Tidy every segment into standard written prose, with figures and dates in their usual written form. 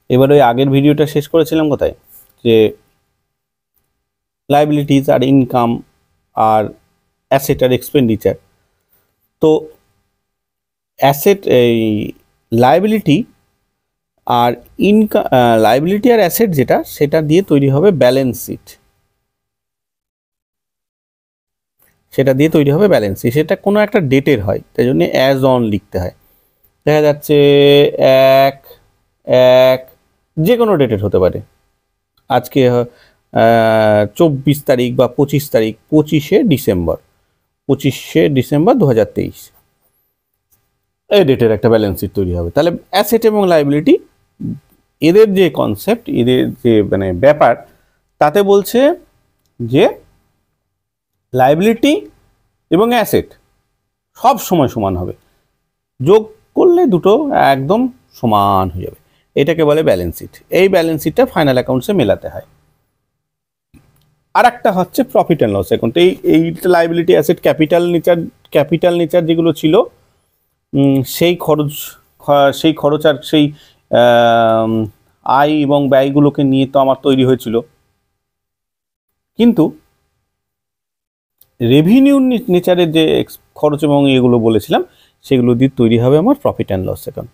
এবার ওই আগের ভিডিওটা শেষ করেছিলাম কোথায়, যে লাইবিলিটিস আর ইনকাম আর অ্যাসেট আর এক্সপেন্ডিচার। তো অ্যাসেট এই লাইবিলিটি আর ইনকাম, লাইবিলিটি আর অ্যাসেট যেটা, সেটা দিয়ে তৈরি হবে ব্যালেন্স শিট। সেটা দিয়ে তৈরি হবে ব্যালেন্স শিট। সেটা কোনো একটা ডেটের হয়, তাই জন্য অ্যাজ অন লিখতে হয়। দেখা যাচ্ছে 1/1 যে কোনো ডেটের হতে পারে। আজকে 24 তারিখ বা 25 তারিখ, 25শে ডিসেম্বর 2023, এই ডেটের একটা ব্যালেন্স শিট তৈরি হবে। তাহলে অ্যাসেট এবং লাইবিলিটি এদের যে কনসেপ্ট, এদের যে মানে ব্যাপার, তাতে বলছে যে লাইবিলিটি এবং অ্যাসেট সব সময় সমান হবে, যোগ করলে দুটো একদম সমান হয়ে যাবে। এটাকে বলে ব্যালেন্স শিট। এই ব্যালেন্স শিটটা ফাইনাল অ্যাকাউন্টসে মেলাতে হয়। আর একটা হচ্ছে প্রফিট অ্যান্ড লস অ্যাকাউন্ট। এই লাইবিলিটি অ্যাসেট ক্যাপিটাল নেচার যেগুলো ছিল, সেই খরচ আর সেই আয় এবং ব্যয়গুলোকে নিয়ে তো আমার তৈরি হয়েছিল। কিন্তু রেভিনিউ নেচারের যে খরচ এবং এগুলো বলেছিলাম, সেগুলো দিয়ে তৈরি হবে আমার profit and loss account,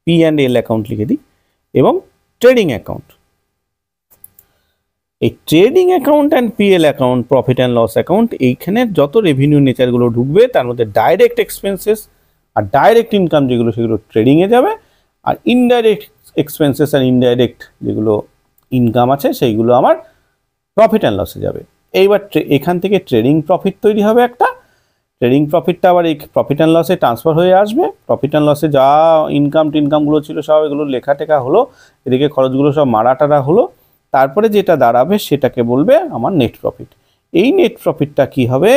P&L account লিখে দিই, এবং ট্রেডিং অ্যাকাউন্ট। এই trading account and PL account, profit and loss account, এইখানে যত রেভিনিউ নেচারগুলো ঢুকবে, তার মধ্যে ডাইরেক্ট এক্সপেন্সেস আর ডাইরেক্ট ইনকাম যেগুলো, সেগুলো ট্রেডিংয়ে যাবে। আর ইনডাইরেক্ট এক্সপেন্সেস আর ইনডাইরেক্ট যেগুলো ইনকাম আছে, সেইগুলো আমার প্রফিট অ্যান্ড লসে যাবে। এইবার এখান থেকে ট্রেডিং প্রফিট তৈরি হবে একটা। ট্রেডিং প্রফিটটা আবার এই প্রফিট অ্যান্ড লসে ট্রান্সফার হয়ে আসবে। প্রফিট অ্যান্ড লসে যা টিনকামগুলো ছিল সব এগুলো লেখা টেখা হলো, এদিকে খরচগুলো সব মারাটারা হলো। তারপরে যেটা দাঁড়াবে সেটাকে বলবে আমার নেট প্রফিট। এই নেট প্রফিটটা কি হবে,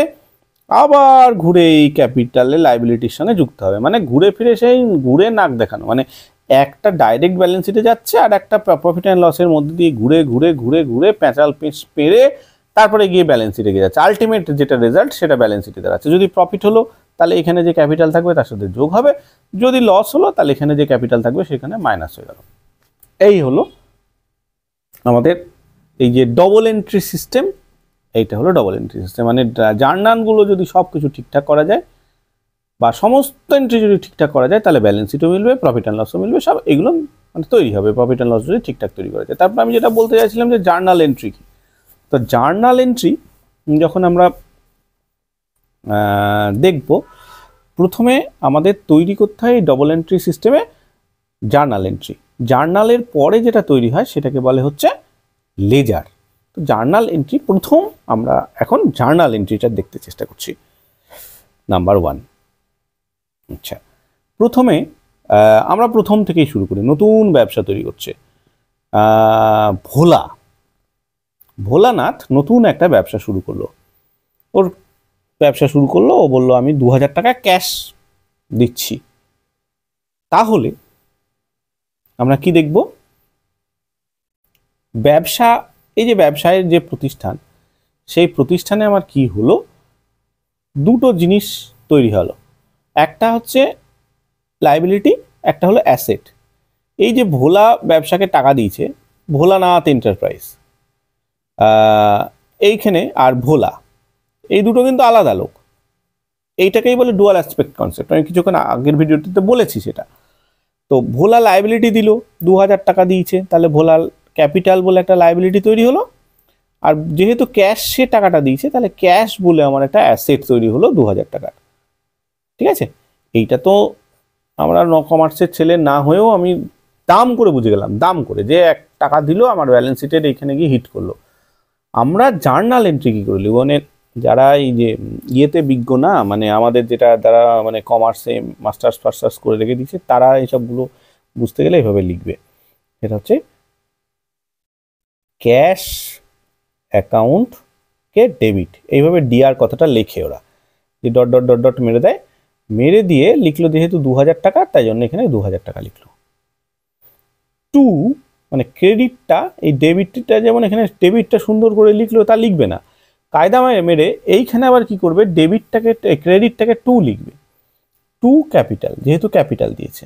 আবার ঘুরে এই ক্যাপিটালে লাইবিলিটির সঙ্গে যুক্ত হবে। মানে ঘুরে ফিরে সেই ঘুরে নাক দেখানো, মানে একটা ডাইরেক্ট ব্যালেন্স শিটে যাচ্ছে, আর একটা প্রফিট অ্যান্ড লসের মধ্যে দিয়ে ঘুরে ঘুরে ঘুরে ঘুরে প্যাঁচাল পেরে তারপরে গিয়ে ব্যালেন্স শিটে গিয়ে যাচ্ছে। আলটিমেট যেটা রেজাল্ট, সেটা ব্যালেন্স শিটে দাঁড়াচ্ছে। যদি প্রফিট হলো, তাহলে এখানে যে ক্যাপিটাল থাকবে তার সাথে যোগ হবে। যদি লস হলো, তাহলে এখানে যে ক্যাপিটাল থাকবে সেখানে মাইনাস হয়ে গেল। এই হলো আমাদের এই যে ডবল এন্ট্রি সিস্টেম। এইটা হলো ডবল এন্ট্রি সিস্টেম। মানে জার্নালগুলো যদি সব কিছু ঠিকঠাক করা যায়, বা সমস্ত এন্ট্রি যদি ঠিকঠাক করা যায়, তাহলে ব্যালেন্স শিটও মিলবে, প্রফিট অ্যান্ড লসও মিলবে, সব এগুলো মানে তৈরি হবে। প্রফিট অ্যান্ড লস যদি ঠিকঠাক তৈরি করা যায়। তারপর আমি যেটা বলতে চাইছিলাম যে জার্নাল এন্ট্রি কি। তো জার্নাল এন্ট্রি যখন আমরা দেখব, প্রথমে আমাদের তৈরি করতে হয় ডবল এন্ট্রি সিস্টেমে জার্নাল এন্ট্রি। জার্নালের পরে যেটা তৈরি হয় সেটাকে বলে হচ্ছে লেজার। তো জার্নাল এন্ট্রি প্রথম, আমরা এখন জার্নাল এন্ট্রিটা দেখতে চেষ্টা করছি। নাম্বার 1। আচ্ছা, প্রথমে আমরা প্রথম থেকেই শুরু করি। নতুন ব্যবসা তৈরি করছে ভোলানাথ, নতুন একটা ব্যবসা শুরু করলো। ওর ব্যবসা শুরু করলো, ও বললো আমি 2000 টাকা ক্যাশ দিচ্ছি। তাহলে আমরা কি দেখব, ব্যবসা, এই যে ব্যবসায়ের যে প্রতিষ্ঠান, সেই প্রতিষ্ঠানে আমার কি হলো, দুটো জিনিস তৈরি হলো। একটা হচ্ছে লাইবিলিটি, একটা হলো অ্যাসেট। এই যে ভোলা ব্যবসাকে টাকা দিয়েছে, ভোলানাথ এন্টারপ্রাইজ, এইখানে আর ভোলা, এই দুটো কিন্তু আলাদা লোক। এইটাকেই বলে ডুয়াল অ্যাসপেক্ট কনসেপ্ট। আমি কিছুক্ষণ আগের ভিডিওটিতে বলেছি সেটা। তো ভোলা লাইবিলিটি দিল, 2000 টাকা দিয়েছে, তাহলে ভোলা ক্যাপিটাল বলে একটা লাইবিলিটি তৈরি হলো। আর যেহেতু ক্যাশ সে টাকাটা দিয়েছে, তাহলে ক্যাশ বলে আমার একটা অ্যাসেট তৈরি হলো 2000 টাকার। ঠিক আছে, এইটা তো আমরা কমার্সের ছেলে না হয়েও আমি দাম করে বুঝে গেলাম, দাম করে যে 1 টাকা দিল আমার ব্যালেন্স শিটের এইখানে গিয়ে হিট করলো। আমরা জার্নাল এন্ট্রি কী করে লিখব, মানে যারা এই যে ইয়েতে বিজ্ঞ না, মানে আমাদের যেটা যারা মানে কমার্সে মাস্টার্স করে রেখে দিচ্ছে, তারা এইসবগুলো বুঝতে গেলে এইভাবে লিখবে। এটা হচ্ছে ক্যাশ অ্যাকাউন্টকে ডেবিট, এইভাবে ডিআর কথাটা লেখে ওরা, যে ডট ডট ডট ডট মেরে দেয়, মেরে দিয়ে লিখলো যেহেতু 2000 টাকা, তাই জন্য এখানে 2000 টাকা লিখলো। টু মানে ক্রেডিটটা, এই ডেবিটটা যেমন এখানে ডেবিটটা সুন্দর করে লিখলো, তা লিখবে না, কায়দা মেরে এইখানে আবার কি করবে, ক্রেডিটটাকে টু লিখবে। টু ক্যাপিটাল, যেহেতু ক্যাপিটাল দিয়েছে।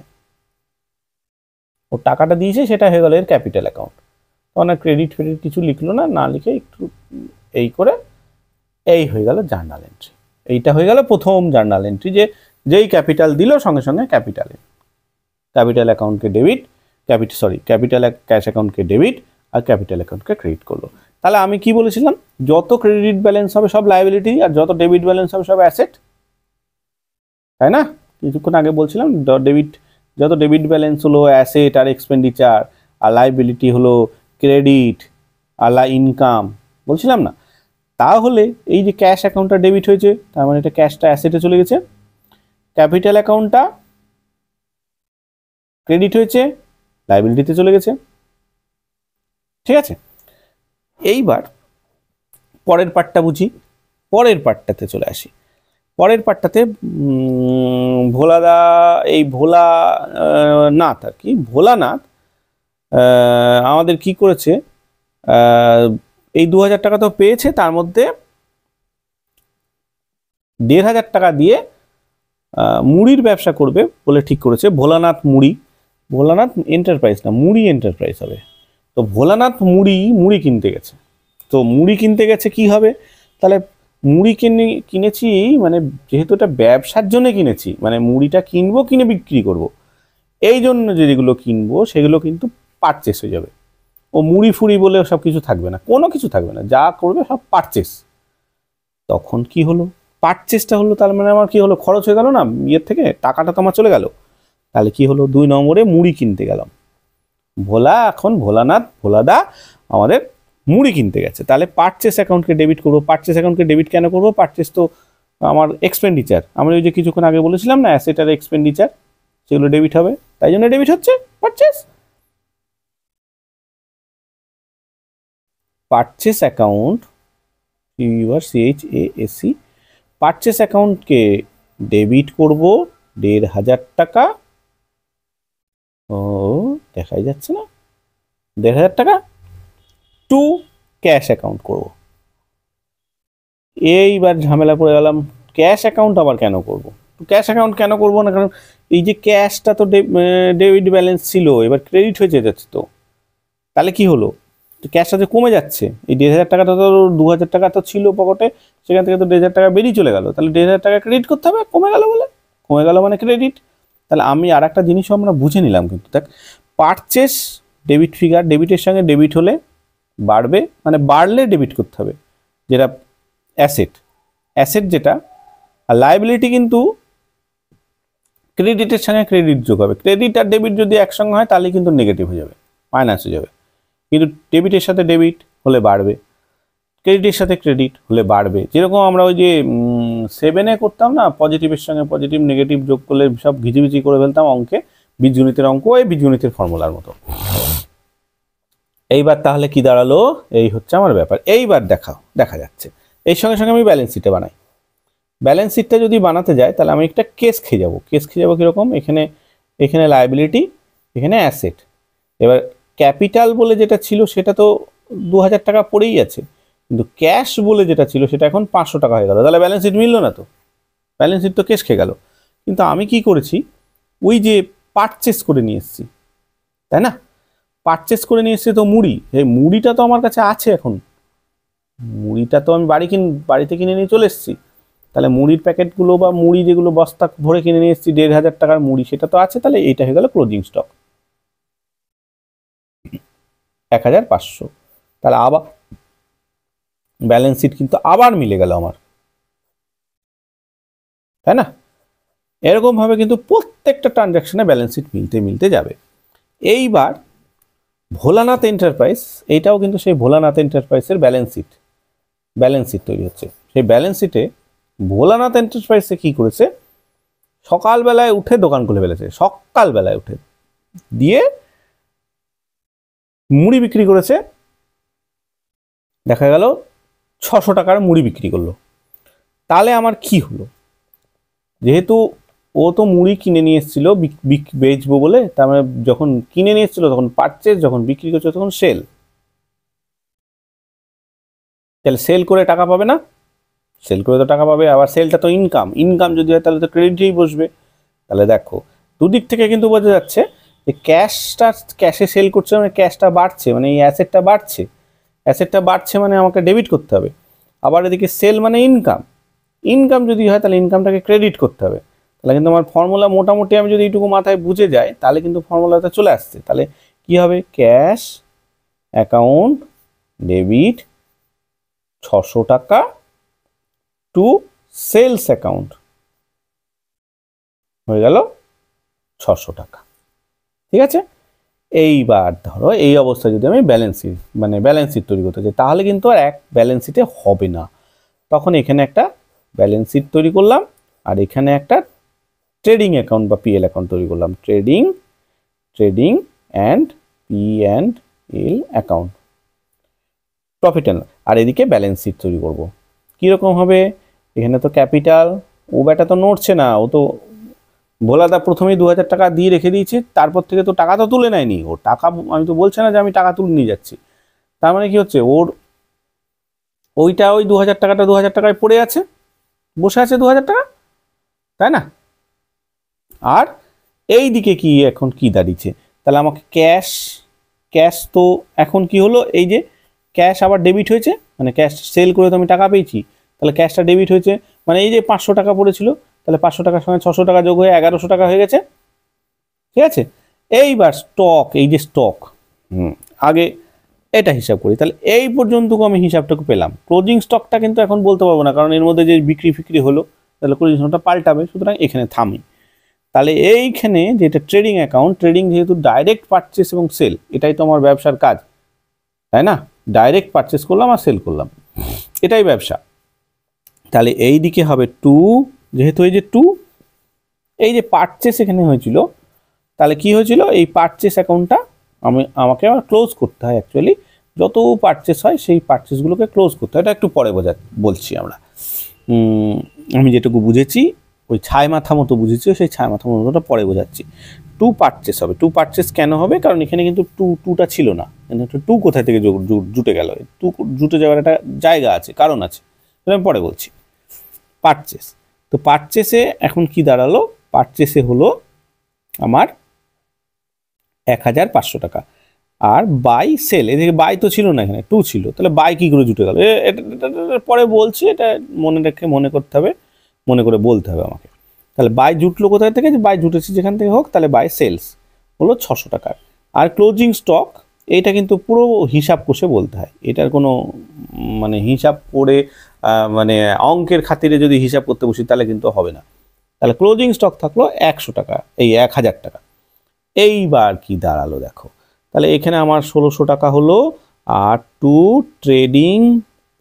ও টাকাটা দিয়েছে, সেটা হয়ে গেল এর ক্যাপিটাল অ্যাকাউন্ট। তখন আর ক্রেডিট ফ্রেডিট কিছু লিখলো না, না লিখে একটু এই করে এই হয়ে গেল জার্নাল এন্ট্রি। এইটা হয়ে গেল প্রথম জার্নাল এন্ট্রি, যে যেই ক্যাপিটাল দিল সঙ্গে সঙ্গে ক্যাপিটাল অ্যাকাউন্টকে ডেবিট, ক্যাপিটাল ক্যাশ অ্যাকাউন্টকে ডেবিট আর ক্যাপিটাল অ্যাকাউন্টকে ক্রেডিট করলো। তাহলে আমি কি বলেছিলাম, যত ক্রেডিট ব্যালেন্স হবে সব লায়াবিলিটি আর যত ডেবিট ব্যালেন্স হবে সব অ্যাসেট, তাই না? কিছুক্ষণ আগে বলছিলাম যত ডেবিট ব্যালেন্স হলো অ্যাসেট আর এক্সপেন্ডিচার, আর লায়াবিলিটি হলো ক্রেডিট আর ইনকাম, বলছিলাম না? তাহলে এই যে ক্যাশ অ্যাকাউন্টটা ডেবিট হয়েছে, তার মানে এটা ক্যাশটা অ্যাসেটে চলে গেছে, ক্যাপিটাল অ্যাকাউন্টটা ক্রেডিট হয়েছে, লায়াবিলিটিতে চলে গেছে, ঠিক আছে? এইবার পরের পার্টটা বুঝি, পরের পার্টটাতে চলে আসি। পরের পার্টটাতে ভোলানাথ আর কি, ভোলানাথ আমাদের কি করেছে, এই 2000 টাকা তো পেয়েছে, তার মধ্যে 1500 টাকা দিয়ে মুড়ির ব্যবসা করবে বলে ঠিক করেছে। ভোলানাথ এন্টারপ্রাইজ না, মুড়ি এন্টারপ্রাইজ হবে। তো ভোলানাথ মুড়ি কিনতে গেছে। তো মুড়ি কিনতে গেছে কি হবে, তাহলে মুড়ি কিনেছি মানে যেহেতু এটা ব্যবসার জন্য কিনেছি, মানে মুড়িটা কিনবো কিনে বিক্রি করব, এই জন্য যেগুলো কিনবো সেগুলো কিন্তু পারচেস হয়ে যাবে। ও মুড়ি ফুড়ি বলে সব কিছু থাকবে না, কোনো কিছু থাকবে না, যা করবে সব পারচেস। তখন কি হলো, পারচেসটা হলো, তার মানে আমার কি হলো, খরচ হয়ে গেল না, ইয়ের থেকে টাকাটা তো আমার চলে গেল। তাহলে কি হলো, 2 নম্বরে মুড়ি কিনতে গেলাম, ভোলাদা আমাদের মুড়ি কিনতে গেছে। তাহলে পারচেস অ্যাকাউন্টকে ডেবিট করবো। পারচেস অ্যাকাউন্টকে ডেবিট কেন করবো, পারচেস তো আমার এক্সপেন্ডিচার, আমরা ওই যে কিছুক্ষণ আগে বলেছিলাম না, অ্যাসেট আর এক্সপেন্ডিচার, সেগুলো ডেবিট হবে, তাই জন্য ডেবিট হচ্ছে পারচেস অ্যাকাউন্ট, CHASE, পারচেস অ্যাকাউন্টকে ডেবিট করব 1500 টাকা, ও দেখাই যাচ্ছে না, 1500 টাকা টু ক্যাশ অ্যাকাউন্ট করব। এইবার ঝামেলা পড়ে গেলাম, ক্যাশ অ্যাকাউন্ট আবার কেন করব? ক্যাশ অ্যাকাউন্ট কেন করব না, কারণ এই যে ক্যাশটা তো ডেবিট ব্যালেন্স ছিল, এবার ক্রেডিট হয়ে যাচ্ছে। তো তাহলে কি হলো, ক্যাশটা যে কমে যাচ্ছে, এই 1500 টাকাটা তো 2000 টাকা তো ছিল পকেটে, সেখান থেকে তো 1500 টাকা বেরিয়ে চলে গেল, তাহলে 1500 টাকা ক্রেডিট করতে হবে, কমে গেল মানে ক্রেডিট। তাহলে আমি আর একটা জিনিসও আমরা বুঝে নিলাম, কিন্তু দেখ, পারচেস ডেবিট ফিগার, ডেবিটের সঙ্গে ডেবিট হলে বাড়বে, মানে বাড়লে ডেবিট করতে হবে, যেটা অ্যাসেট যেটা, আর লায়াবিলিটি কিন্তু ক্রেডিটের সঙ্গে ক্রেডিট যোগ হবে। ক্রেডিট আর ডেবিট যদি একসঙ্গে হয় তাহলে কিন্তু নেগেটিভ হয়ে যাবে, মাইনাস হয়ে যাবে। কিন্তু ডেবিটের সাথে ডেবিট হলে বাড়বে, ক্রেডিটের সাথে ক্রেডিট হলে বাড়বে। যেরকম আমরা ওই যে 7-এ করতাম না, পজিটিভের সঙ্গে পজিটিভ নেগেটিভ যোগ করলে সব ঘিচিবিচি করে ফেলতাম অঙ্কে, বীজগণিতের অঙ্ক, এই বীজগণিতের ফর্মুলার মতো। এইবার তাহলে কি দাঁড়ালো, এই হচ্ছে আমার ব্যাপার। এইবার দেখা যাচ্ছে এর সঙ্গে সঙ্গে আমি ব্যালেন্স শিটে বানাই। ব্যালেন্স শিটটা যদি বানাতে যাই তাহলে আমি একটা কেস খেয়ে যাবো কীরকম, এখানে লায়াবিলিটি, এখানে অ্যাসেট। এবার ক্যাপিটাল বলে যেটা ছিল সেটা তো 2000 টাকা পড়েই আছে, কিন্তু ক্যাশ বলে যেটা ছিল সেটা এখন 500 টাকা হয়ে গেল, তাহলে ব্যালেন্স শিট মিললো না তো, ব্যালেন্স শিট তো কেস খেয়ে গেল। কিন্তু আমি কি করেছি, ওই যে পারচেস করে নিয়ে এসেছি, তাই না? পারচেস করে নিয়ে এসেছি তো মুড়ি, এই মুড়িটা তো আমার কাছে আছে, এখন মুড়িটা তো আমি বাড়িতে কিনে নিয়ে চলে এসেছি, তাহলে মুড়ির প্যাকেটগুলো বা মুড়ি যেগুলো বস্তা ভরে কিনে নিয়ে এসেছি 1500 টাকার মুড়ি, সেটা তো আছে, তাহলে এইটা হয়ে গেল ক্লোজিং স্টক 1500। তাহলে আবার ব্যালেন্স শিট কিন্তু আবার মিলে গেল আমার, তাই না? এরকমভাবে কিন্তু প্রত্যেকটা ট্রানজাকশনে ব্যালেন্স শিট মিলতে যাবে। এইবার ভোলানাথ এন্টারপ্রাইজ, এইটাও কিন্তু সেই ভোলানাথ এন্টারপ্রাইজের ব্যালেন্স শিট তৈরি হচ্ছে। সেই ব্যালেন্স শিটে ভোলানাথ এন্টারপ্রাইজে কি করেছে, সকালবেলায় উঠে দোকান খুলে ফেলেছে, সকালবেলায় উঠে দিয়ে মুড়ি বিক্রি করেছে, দেখা গেল 600 টাকার মুড়ি বিক্রি করলো। তাহলে আমার কি হলো, যেহেতু ও তো মুড়ি কিনে নিয়ে এসেছিল বেচবো বলে, তার মানে যখন কিনে নিয়ে এসেছিল তখন পারচেস, যখন বিক্রি করছে তখন সেল, তাহলে সেল করে টাকা পাবে না, সেল করে তো টাকা পাবে, আবার সেলটা তো ইনকাম যদি হয় তাহলে তো ক্রেডিটেই বসবে। তাহলে দেখো দুদিক থেকে কিন্তু বোঝা যাচ্ছে যে ক্যাশে সেল করছে মানে ক্যাশটা বাড়ছে, মানে এই অ্যাসেটটা বাড়ছে মানে আমাকে ডেবিট করতে হবে। আবার এদিকে সেল মানে ইনকাম যদি হয় তাহলে ইনকামটাকে ক্রেডিট করতে হবে। তাহলে কিন্তু আমার ফর্মুলা মোটামুটি আমি যদি এইটুকু মাথায় বুঝে যাই তাহলে কিন্তু ফর্মুলাটা চলে আসছে। তাহলে কি হবে, ক্যাশ অ্যাকাউন্ট ডেবিট 600 টাকা টু সেলস অ্যাকাউন্ট হয়ে গেল 600 টাকা। ঠিক আছে, এইবার ধরো এই অবস্থায় যদি আমি ব্যালেন্স শিট তৈরি করতে চাই তাহলে কিন্তু আর এক ব্যালেন্স শিটে হবে না। তখন এখানে একটা ব্যালেন্স শিট তৈরি করলাম আর এখানে একটা ট্রেডিং অ্যাকাউন্ট বা পিএল অ্যাকাউন্ট তৈরি করলাম, trading and P&L account, profit and loss. আর এদিকে ব্যালেন্স শিট তৈরি করব। কীরকম হবে, এখানে তো ক্যাপিটাল, ও ব্যাটা তো নড়ছে না, ও তো ভোলাদা প্রথমেই 2000 টাকা দিয়ে রেখে দিয়েছে, তারপর থেকে তো টাকা তো তুলে নেয়নি। ওর টাকা আমি তো বলছি না যে আমি টাকা তুলে নিয়ে যাচ্ছি, তার মানে কি হচ্ছে, ওর ওই 2000 টাকাটা 2000 টাকায় পড়ে আছে, বসে আছে 2000 টাকা, তাই না? আর এই দিকে কি এখন কি দাঁড়িয়েছে, তাহলে আমাকে ক্যাশ তো এখন কি হলো, এই যে ক্যাশ আবার ডেবিট হয়েছে, মানে ক্যাশ সেল করে তো আমি টাকা পেয়েছি, তাহলে ক্যাশটা ডেবিট হয়েছে, মানে এই যে 500 টাকা পড়েছিল, তাহলে 500 টাকার সঙ্গে 600 টাকা যোগ হয়ে 1100 টাকা হয়ে গেছে। ঠিক আছে, এইবার স্টক, এই যে স্টক, আগে এটা হিসাব করি, তাহলে এই পর্যন্তকে আমি হিসাবটাকে পেলাম। ক্লোজিং স্টকটা কিন্তু এখন বলতে পারবো না, কারণ এর মধ্যে যে বিক্রি ফিক্রি হলো, তাহলে ক্লোজিং স্টকটা পাল্টাবে, সুতরাং এখানে থামি। তাহলে এইখানে যেটা ট্রেডিং অ্যাকাউন্ট, ট্রেডিং যেহেতু ডাইরেক্ট পারচেস এবং সেল, এটাই তো আমার ব্যবসার কাজ, তাই না? ডাইরেক্ট পারচেস করলাম আর সেল করলাম, এটাই ব্যবসা। তাহলে এই দিকে হবে 2, যেহেতু এই যে 2, এই যে পারচেস এখানে হয়েছিল, তাহলে কি হয়েছিল, এই পারচেস অ্যাকাউন্টটা আমাকে আবার ক্লোজ করতে হয়। অ্যাকচুয়ালি যত পারচেস হয় সেই পারচেসগুলোকে ক্লোজ করতে হয়, এটা একটু পরে বলছি আমরা। আমি যেটুকু বুঝেছি ওই ছায় মাথা মতো বুঝেছি, সেই ছায় মাথা মতোটা পরে বোঝাচ্ছি। 2 পারচেস হবে। 2 পারচেস কেন হবে, কারণ এখানে কিন্তু 2টা ছিল না, একটা 2 কোথায় থেকে জুটে গেল, 2 জুটে যাওয়ার একটা জায়গা আছে, কারণ আছে, আমি পরে বলছি। পারচেস, তো পারচেসে এখন কি দাঁড়ালো, পারচেসে হলো আমার 1500 টাকা, আর বাই সেল, এদিকে বাই তো ছিল না, এখানে 2 ছিল, তাহলে বাই কী করে জুটে গেল, এটা পরে বলছি, এটা মনে করতে হবে, মনে করে বলতে হবে আমাকে। তাহলে বাই জুটলো কোথায় থেকে, যে বাই জুটেছে যেখান থেকে হোক, তাহলে বাই সেলস হলো 600 টাকার। আর ক্লোজিং স্টক, এইটা কিন্তু পুরো হিসাব কষে বলতে হয়, এটার কোনো মানে হিসাব করে মানে অঙ্কের খাতিরে যদি হিসাব করতে বসি তাহলে কিন্তু হবে না। তাহলে ক্লোজিং স্টক থাকলো 100 টাকা, এই 1000 টাকা। এইবার কি দাঁড়ালো দেখো, তাহলে এখানে আমার 1600 টাকা হলো, আর ট্রেডিং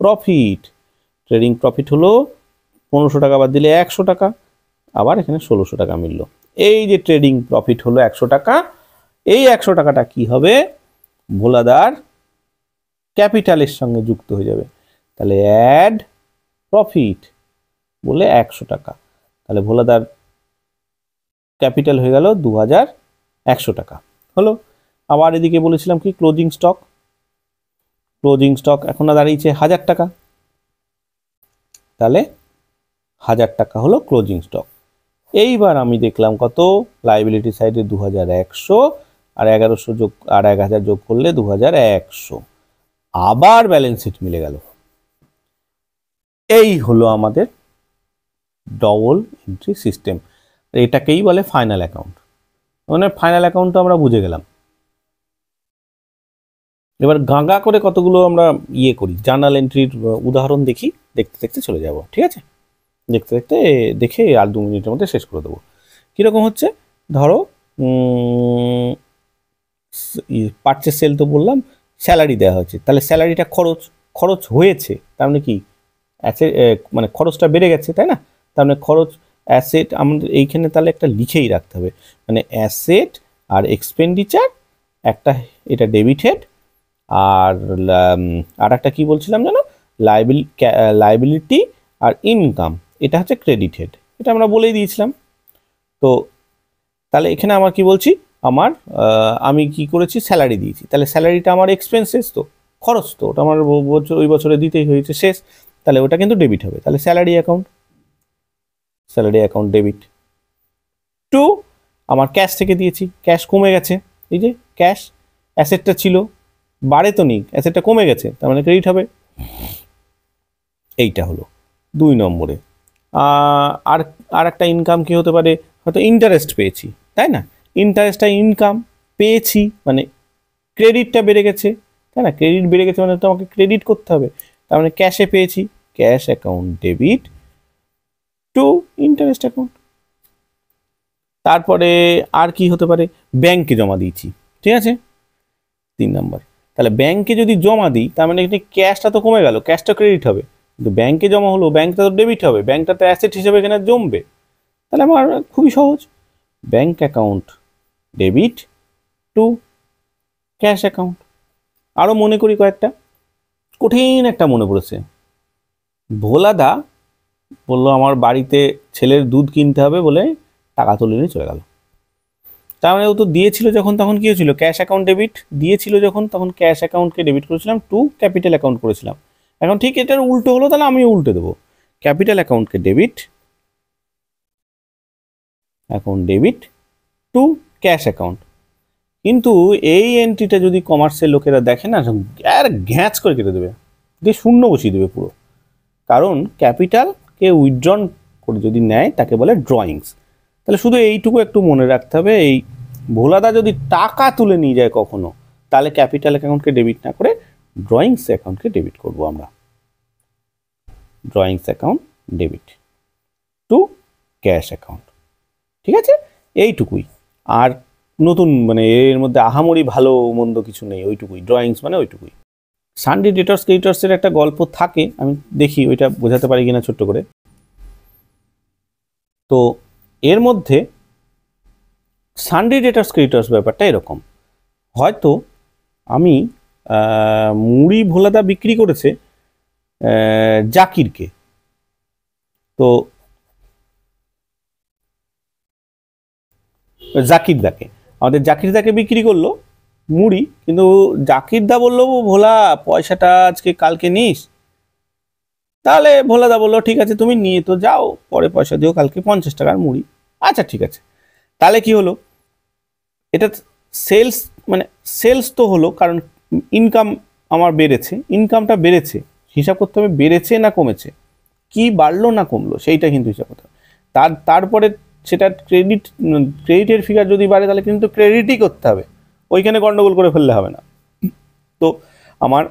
প্রফিট হলো 1500 টাকা বাদ দিলে 100 টাকা, আবার এখানে 1600 টাকা মিলল। এই যে ট্রেডিং প্রফিট হলো 100 টাকা, এই 100 টাকাটা কি হবে, ভোলাদার ক্যাপিটালের সঙ্গে যুক্ত হয়ে যাবে, তাহলে অ্যাড প্রফিট বলে 100 টাকা, তাহলে ভোলাদার ক্যাপিটাল হয়ে গেল 2100 টাকা হলো। আবার এদিকে বলেছিলাম কি, ক্লোজিং স্টক এখন দাঁড়িয়েছে 1000 টাকা, তাহলে 1000 টাকা হলো ক্লোজিং স্টক। এইবার আমি দেখলাম কত, লাইবিলিটি সাইডে 2100, আর 1100 যোগ, আর 1000 যোগ করলে 2100, আবার ব্যালেন্স শিট মিলে গেল। এই হলো আমাদের ডবল এন্ট্রি সিস্টেম, এটাকেই বলে ফাইনাল অ্যাকাউন্ট। মানে ফাইনাল অ্যাকাউন্ট তো আমরা বুঝে গেলাম। এবার গাঁগা করে কতগুলো আমরা করি, জার্নাল এন্ট্রির উদাহরণ দেখি, দেখতে দেখতে চলে যাব, ঠিক আছে? দেখে আর 2 মিনিটের মধ্যে শেষ করে দেবো। কীরকম হচ্ছে, ধরো পারচেস সেল তো বললাম, স্যালারি দেওয়া হয়েছে, তাহলে স্যালারিটা খরচ হয়েছে, তার মানে কি মানে খরচটা বেড়ে গেছে, তাই না? তার মানে খরচ, অ্যাসেট আমাদের এইখানে তাহলে একটা লিখেই রাখতে হবে, মানে অ্যাসেট আর এক্সপেন্ডিচার, একটা এটা ডেবিট হেড, আর একটা কি বলছিলাম জানো, লাইবিলিটি আর ইনকাম, এটা হচ্ছে ক্রেডিট হেড, এটা আমরা বলেই দিয়েছিলাম। তো তাহলে এখানে আমার কি বলছি, আমি কি করেছি, স্যালারি দিয়েছি, তাহলে স্যালারিটা আমার এক্সপেন্সেস, তো খরচ, তো ওটা আমার ওই বছরে দিতেই হয়েছে, শেষ, তাহলে ওটা কিন্তু ডেবিট হবে, তাহলে স্যালারি অ্যাকাউন্ট ডেবিট। 2, আমার ক্যাশ থেকে দিয়েছি, ক্যাশ কমে গেছে, এই যে ক্যাশ অ্যাসেটটা ছিল, বাড়ে তো নেই, অ্যাসেটটা কমে গেছে, তার মানে ক্রেডিট হবে। এইটা হলো 2 নম্বরে। আর আর একটা ইনকাম কি হতে পারে, হয়তো ইন্টারেস্ট পেয়েছি, তাই না, ইন্টারেস্টটা ইনকাম পেয়েছি মানে ক্রেডিটটা বেড়ে গেছে, তাই না, ক্রেডিট বেড়ে গেছে মানে তো আমাকে ক্রেডিট করতে হবে, তার মানে ক্যাশে পেয়েছি, cash account debit two interest account. তারপরে আর কি হতে পারে, ব্যাংকে জমা দিয়েছি, ঠিক আছে 3 নম্বর। তাহলে ব্যাংকে যদি জমা দিই তার মানে এখানে ক্যাশটা তো কমে গেল, ক্যাশটা ক্রেডিট হবে, কিন্তু ব্যাংকে জমা হলো, ব্যাংকটা তো ডেবিট হবে, ব্যাংকটা তো অ্যাসেট হিসেবে এখানে জমবে। তাহলে আমার খুবই সহজ, bank account debit two cash account. আরও মনে করি কয়েকটা, কঠিন একটা মনে পড়েছে। ভোলাদা বললো আমার বাড়িতে ছেলের দুধ কিনতে হবে বলে টাকা তুলে নিয়ে চলে গেল। তার মানে ও তো দিয়েছিল যখন, তখন কি হয়েছিল, ক্যাশ অ্যাকাউন্ট ডেবিট, দিয়েছিল যখন তখন ক্যাশ অ্যাকাউন্টকে ডেবিট করেছিলাম টু ক্যাপিটাল অ্যাকাউন্ট করেছিলাম। এখন ঠিক এটার উল্টো হলো, তাহলে আমিও উল্টে দেবো, ক্যাপিটাল অ্যাকাউন্টকে debit debit two cash account. কিন্তু এই এন্ট্রিটা যদি কমার্সের লোকেরা দেখে না, আর ঘ্যাঁচ করে কেটে দেবে, দিয়ে শূন্য বসিয়ে দেবে পুরো। কারণ ক্যাপিটালকে উইথড্রন করে যদি নেয় তাকে বলে ড্রয়িংস। তাহলে শুধু এইটুকু একটু মনে রাখতে হবে, এই ভোলাদা যদি টাকা তুলে নিয়ে যায় কখনো, তাহলে ক্যাপিটাল অ্যাকাউন্টকে ডেবিট না করে ড্রয়িংস অ্যাকাউন্টকে ডেবিট করব আমরা, drawings account debit two cash account, ঠিক আছে, এইটুকুই। আর নতুন মানে এর মধ্যে আহামরি ভালো মন্দ কিছু নেই, ওইটুকুই, ড্রয়িংস মানে ওইটুকুই। সানডে ডেটর্স ক্রেডিটর্সের একটা গল্প থাকে, আমি দেখি ওইটা বোঝাতে পারি কিনা ছোট্ট করে। তো এর মধ্যে সানডে ডেটর্স ক্রেডিটর্স ব্যাপারটা এরকম, হয়তো আমি মুড়ি ভোলাদা বিক্রি করেছে জাকিরকে, তো জাকিরদাকে, আমাদের জাকিরদাকে বিক্রি করলো মুড়ি, কিন্তু জাকিরদা বললো ভোলা পয়সাটা আজকে কালকে নিস, তাহলে ভোলাদা বললো ঠিক আছে তুমি নিয়ে তো যাও, পরে পয়সা দিও কালকে 50 টাকার মুড়ি। আচ্ছা ঠিক আছে, তাহলে কি হলো, এটা সেলস মানে সেলস তো হলো, কারণ ইনকাম আমার বেড়েছে, ইনকামটা বেড়েছে, হিসাব করতে হবে বেড়েছে না কমেছে, কি বাড়লো না কমলো সেইটা কিন্তু হিসাব করতে হবে। তারপরে সেটা ক্রেডিটের ফিগার যদি বাড়ে তাহলে কিন্তু ক্রেডিটই করতে হবে, ওইখানে গন্ডগোল করে ফেললে হবে না। তো আমার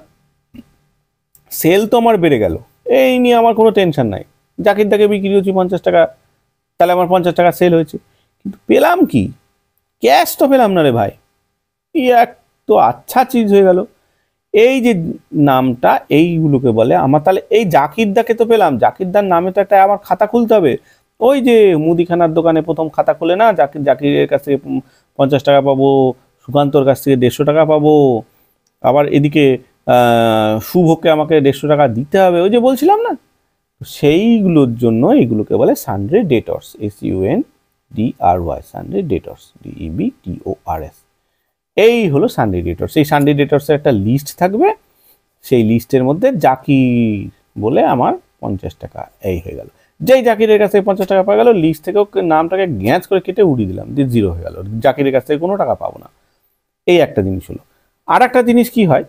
সেল তো আমার বেড়ে গেল, এই নিয়ে আমার কোনো টেনশন নাই, জাকিরদাকে বিক্রি হচ্ছে 50 টাকা, তাহলে আমার 50 টাকা সেল হয়েছে, কিন্তু পেলাম কি, ক্যাশ তো পেলাম না রে ভাই, এক তো আচ্ছা চিজ হয়ে গেল। এই যে নামটা এইগুলোকে বলে আমার, তাহলে এই জাকিরদাকে তো পেলাম, জাকিরদার নামে তো একটা আমার খাতা খুলতে হবে, ওই যে মুদিখানার দোকানে প্রথম খাতা খুলে না, জাকিরের কাছ থেকে 50 টাকা পাবো, সুকান্তর কাছ থেকে 150 টাকা পাবো, আবার এদিকে শুভকে আমাকে 150 টাকা দিতে হবে, ওই যে বলছিলাম না, সেইগুলোর জন্য এইগুলোকে বলে Sunday debtors, SUNDRY, Sunday debtors, DEBTORS। এই হলো সানডে ডেটর্স। এই সানডে ডেটর্সের একটা লিস্ট থাকবে, সেই লিস্টের মধ্যে জাকির বলে আমার 50 টাকা এই হয়ে গেল, যেই জাকিরের কাছে 50 টাকা পাওয়া গেল, লিস্ট থেকেও নামটাকে গ্যাঁচ করে কেটে উড়িয়ে দিলাম, দিয়ে জিরো হয়ে গেল, জাকিরের কাছ থেকে কোনো টাকা পাবো না। এই একটা জিনিস হলো। আর একটা জিনিস কি হয়,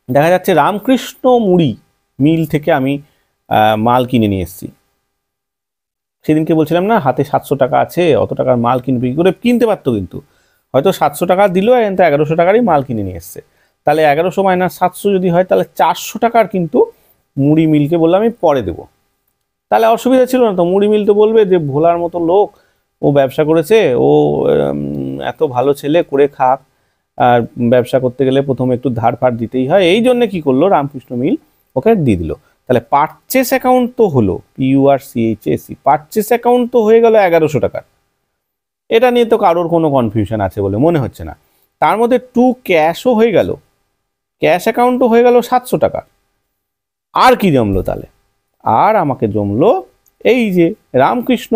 দেখা যাচ্ছে রামকৃষ্ণ মুড়ি মিল থেকে আমি মাল কিনে নিয়ে এসেছি, সেদিনকে বলছিলাম না হাতে 700 টাকা আছে, অত টাকার মাল কিনবে কি করে, কিনতে পারতো, কিন্তু হয়তো 700 টাকা দিল, কিন্তু 1100 টাকারই মাল কিনে নিয়ে এসছে, তাহলে 1100 মাইনাস 700 যদি হয়, তাহলে 400 টাকার কিন্তু মুড়ি মিলকে বললাম আমি পরে দেবো, তাহলে অসুবিধা ছিল না তো, মুড়ি মিল তো বলবে যে ভোলার মতো লোক, ও ব্যবসা করেছে, ও এত ভালো ছেলে, করে খাক, আর ব্যবসা করতে গেলে প্রথমে একটু ধার ফার দিতেই হয়, এই জন্য কি করলো রামকৃষ্ণ মিল ওকে দিয়ে দিল। তাহলে পারচেস অ্যাকাউন্ট তো হলো, PURCHASE, পারচেস অ্যাকাউন্ট তো হয়ে গেল 1100 টাকার, এটা নিয়ে তো কারোর কোনো কনফিউশন আছে বলে মনে হচ্ছে না। তার মধ্যে টু ক্যাশও হয়ে গেল, ক্যাশ অ্যাকাউন্টও হয়ে গেল 700 টাকা। আর কি জমলো তাহলে, আর আমাকে জমলো এই যে রামকৃষ্ণ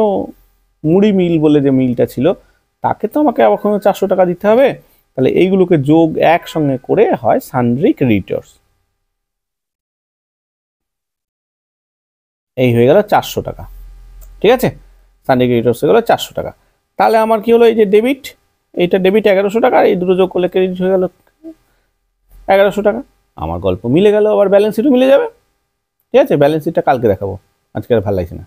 মুড়ি মিল বলে যে মিলটা ছিল, তাকে তো আমাকে আবার 400 টাকা দিতে হবে, তাহলে এইগুলোকে যোগ একসঙ্গে করে হয় সানড্রি ক্রেডিটর্স, এই হয়ে গেল 400 টাকা, ঠিক আছে, সানড্রি ক্রেডিটর্স হয়ে গেল 400 টাকা। তাহলে আমার কি হলো, এই যে ডেবিট, এইটা ডেবিট 1100 টাকা, আর এই দুটো যোগ করলে ক্রেডিট হয়ে গেল 1100 টাকা। আমার গল্প মিলে গেল, আবার ব্যালেন্স শিটও মিলে যাবে। ঠিক আছে, ব্যালেন্স শিটটা কালকে দেখাবো, আজকে আর ভালো লাগছে না।